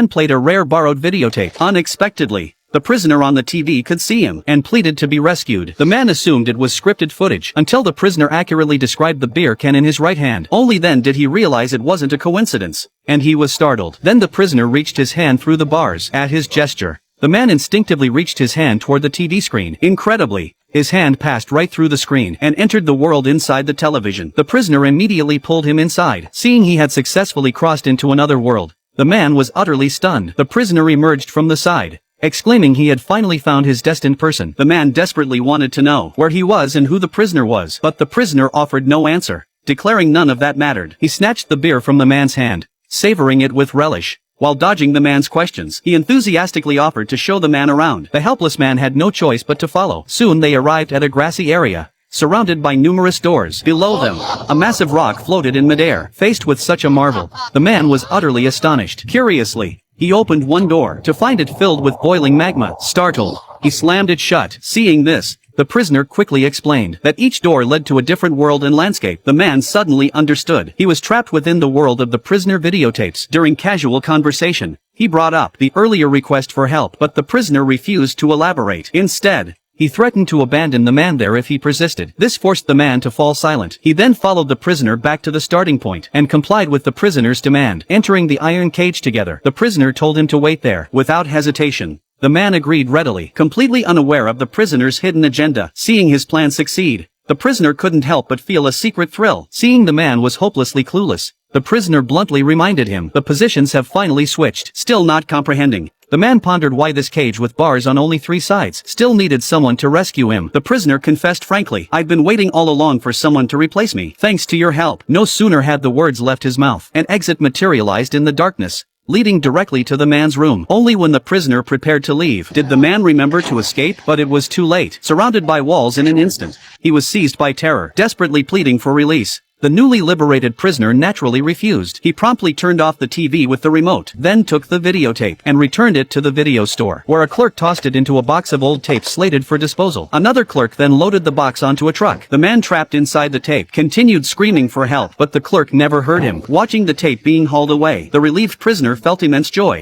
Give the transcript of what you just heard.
man played a rare borrowed videotape. Unexpectedly, the prisoner on the TV could see him and pleaded to be rescued. The man assumed it was scripted footage until the prisoner accurately described the beer can in his right hand. Only then did he realize it wasn't a coincidence, and he was startled. Then the prisoner reached his hand through the bars. At his gesture, the man instinctively reached his hand toward the TV screen. Incredibly, his hand passed right through the screen and entered the world inside the television. The prisoner immediately pulled him inside. Seeing he had successfully crossed into another world, the man was utterly stunned. The prisoner emerged from the side, exclaiming he had finally found his destined person. The man desperately wanted to know where he was and who the prisoner was, but the prisoner offered no answer, declaring none of that mattered. He snatched the beer from the man's hand, savoring it with relish. While dodging the man's questions, he enthusiastically offered to show the man around. The helpless man had no choice but to follow. Soon they arrived at a grassy area, surrounded by numerous doors. Below them, a massive rock floated in midair. Faced with such a marvel, the man was utterly astonished. Curiously, he opened one door to find it filled with boiling magma. Startled, he slammed it shut. Seeing this, the prisoner quickly explained that each door led to a different world and landscape. The man suddenly understood. He was trapped within the world of the prisoner videotapes. During casual conversation, he brought up the earlier request for help, but the prisoner refused to elaborate. Instead, he threatened to abandon the man there if he persisted. This forced the man to fall silent. He then followed the prisoner back to the starting point and complied with the prisoner's demand. Entering the iron cage together, the prisoner told him to wait there. Without hesitation, the man agreed readily, completely unaware of the prisoner's hidden agenda. Seeing his plan succeed, the prisoner couldn't help but feel a secret thrill. Seeing the man was hopelessly clueless, the prisoner bluntly reminded him, the positions have finally switched. Still not comprehending, the man pondered why this cage with bars on only 3 sides still needed someone to rescue him. The prisoner confessed frankly, I've been waiting all along for someone to replace me. Thanks to your help. No sooner had the words left his mouth, an exit materialized in the darkness, leading directly to the man's room. Only when the prisoner prepared to leave did the man remember to escape, but it was too late. Surrounded by walls in an instant, he was seized by terror, desperately pleading for release. The newly liberated prisoner naturally refused. He promptly turned off the TV with the remote, then took the videotape and returned it to the video store, where a clerk tossed it into a box of old tapes slated for disposal. Another clerk then loaded the box onto a truck. The man trapped inside the tape continued screaming for help, but the clerk never heard him. Watching the tape being hauled away, the relieved prisoner felt immense joy.